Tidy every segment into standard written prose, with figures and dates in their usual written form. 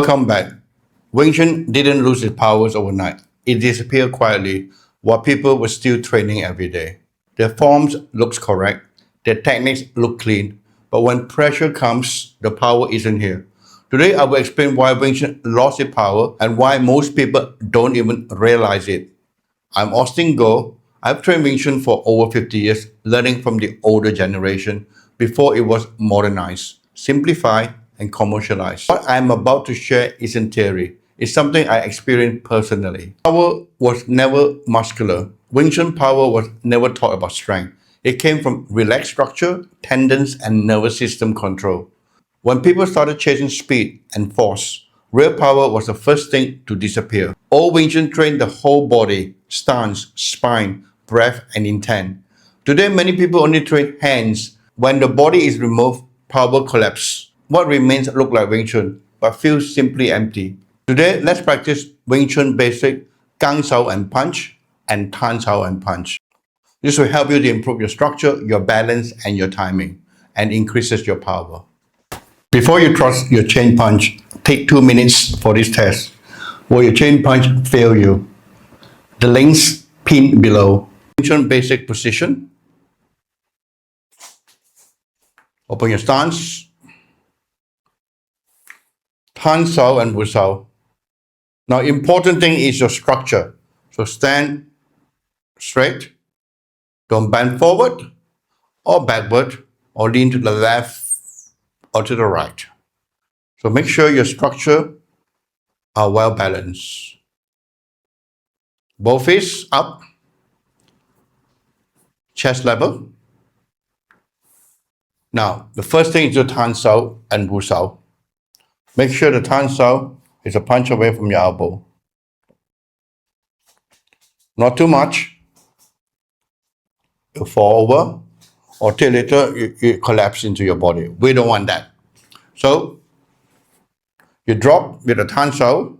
Welcome back. Wing Chun didn't lose its powers overnight. It disappeared quietly while people were still training every day. Their forms looks correct, their techniques look clean, but when pressure comes, the power isn't here. Today I will explain why Wing Chun lost its power and why most people don't even realize it. I'm Austin Go. I've trained Wing Chun for over 50 years, learning from the older generation before it was modernized, simplified, and commercialized. What I'm about to share isn't theory. It's something I experienced personally. Power was never muscular. Wing Chun power was never taught about strength. It came from relaxed structure, tendons, and nervous system control. When people started chasing speed and force, real power was the first thing to disappear. Old Wing Chun trained the whole body, stance, spine, breath, and intent. Today, many people only train hands. When the body is removed, power collapses. What remains look like Wing Chun, but feels simply empty. Today, let's practice Wing Chun basic, Gang Sao and punch, and Tan Sao and punch. This will help you to improve your structure, your balance, and your timing, and increases your power. Before you trust your chain punch, take 2 minutes for this test. Will your chain punch fail you? The links pinned below. Wing basic position. Open your stance. Tan Sao and Wu Sao. Now, important thing is your structure. So stand straight. Don't bend forward or backward or lean to the left or to the right. So make sure your structure are well balanced. Both fists up, chest level. Now, the first thing is to Tan Sao and Wu Sao. Make sure the Tan Sao is a punch away from your elbow. Not too much. You fall over, or till later you collapse into your body. We don't want that. So, you drop with a Tan Sao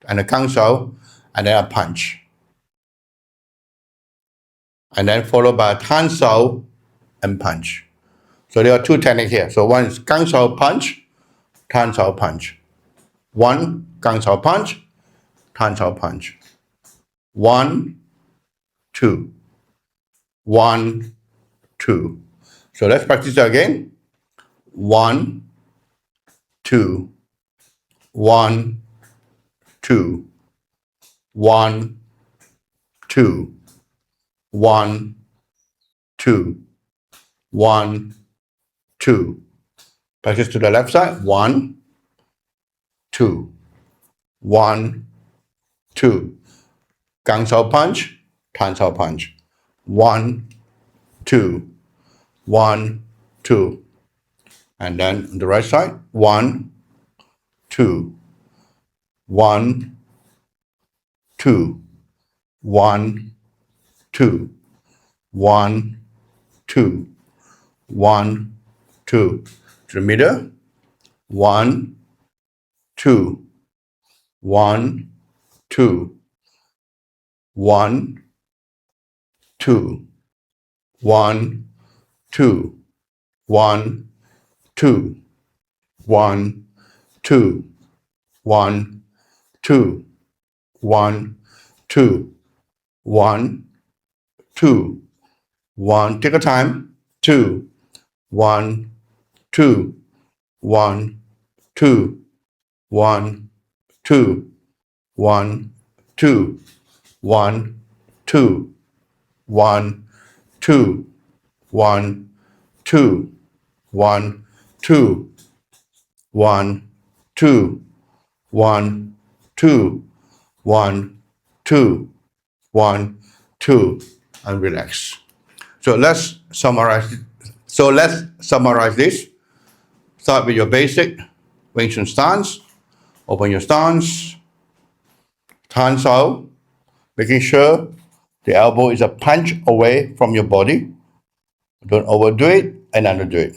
and a Gang Sao, and then a punch. And then followed by a Tan Sao and punch. So there are two techniques here. So one is Gang Sao punch, Tan Sao punch. One, Gang Sao punch, Tan Sao punch. 1, 2. 1, 2. So let's practice that again. 1, 2. 1, 2. 1, 2. 1, 2. 1, 2. Practice to the left side. 1, 2. 1, 2. Gang Sao punch, Tan Sao punch. 1, 2. 1, 2. And then on the right side. 1, 2. 1, 2. 1, 2. 1, 2. 1, 2. To the middle. 1, 2. 1, 2. 1, 2. 1, 2. 1, 2. 1, 2. 1, 2. 1, 2. 1, 2. 1. Take a time. 2. 1, 2. 1, 2. 1, 2. 1, 2. 1, 2. 1, 2. 1, 2. 1, 2. 1, 2. 1, 2. 1, 2. 1, 2. And relax. So let's summarize this. Start with your basic Wing Chun stance. Open your stance. Tan Sao. Making sure the elbow is a punch away from your body. Don't overdo it and underdo it.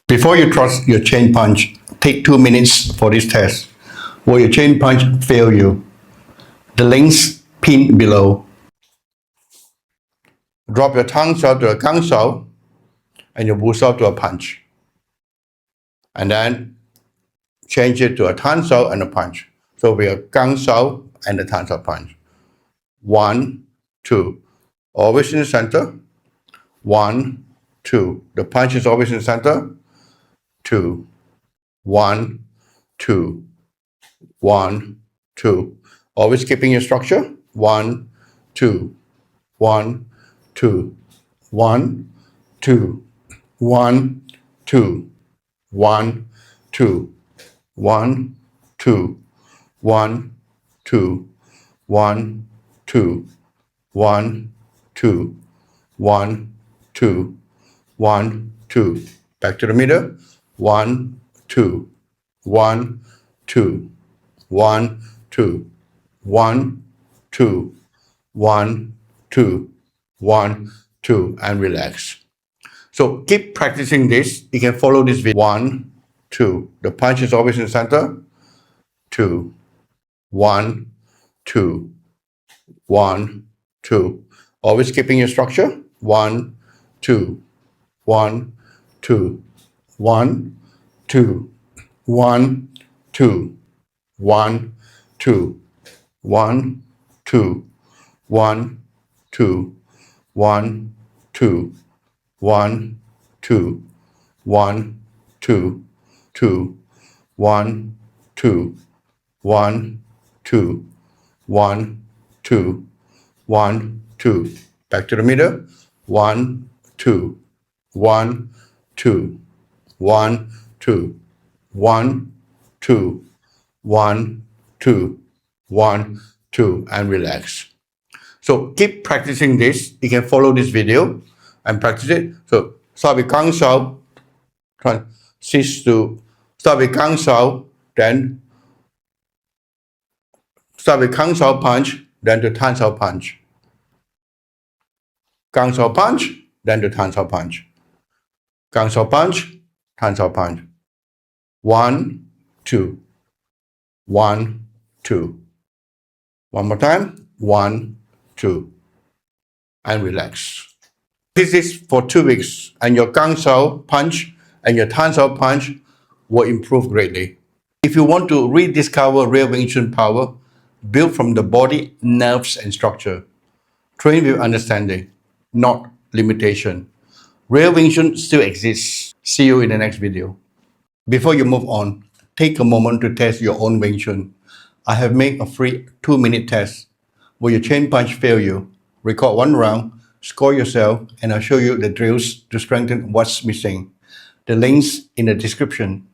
Before you trust your chain punch, take 2 minutes for this test. Will your chain punch fail you? The links pinned below. Drop your Tang Sao to a Gang Sao and your Wu Sao to a punch. And then change it to a tan sao and a punch. So we are gang sao and a tan sao punch. 1, 2. Always in the center. 1, 2. The punch is always in the center. 2. 1, 2. 1, 2. Always keeping your structure. 1, 2. 1, 2. 1, 2. 1, 2. 1, 2. 1, 2. 1, 2. 1, 2. 1, 2. 1, 2. 1, 2. Back to the middle. 1, 2. 1, 2. 1, 2. 1, 2. 1, 2. 1, 2. And relax. So keep practicing this. You can follow this video. 1, 2. The punch is always in the center. 2. 1, 2. 1, 2. Always keeping your structure. 1, 2. 1, 2. 1, 2. 1, 2. 1, 2. 1, 2. 1, 2. 1, 2. 1, 2. 1, 2. 2. 1, 2. 1, 2. 1, 2. 1, 2. Back to the middle. 1, 2. 1, 2. 1, 2. 1, 2. 1, 2. 1, 2. And relax. So keep practicing this. You can follow this video and practice it. So start with gang sao, switch to start with gang sao, then start with gang sao punch, then to tan sao punch. Gang sao punch, then to tan sao punch. Gang sao punch, tan sao punch. 1, 2. 1, 2. One more time. 1, 2. And relax. This is for 2 weeks, and your gang sao punch and your tan sao punch will improve greatly. If you want to rediscover real Wing Chun power, built from the body, nerves, and structure, train with understanding, not limitation. Real Wing Chun still exists. See you in the next video. Before you move on, take a moment to test your own Wing Chun. I have made a free 2-minute test. Will your chain punch fail you? Record 1 round, score yourself, and I'll show you the drills to strengthen what's missing. The links in the description.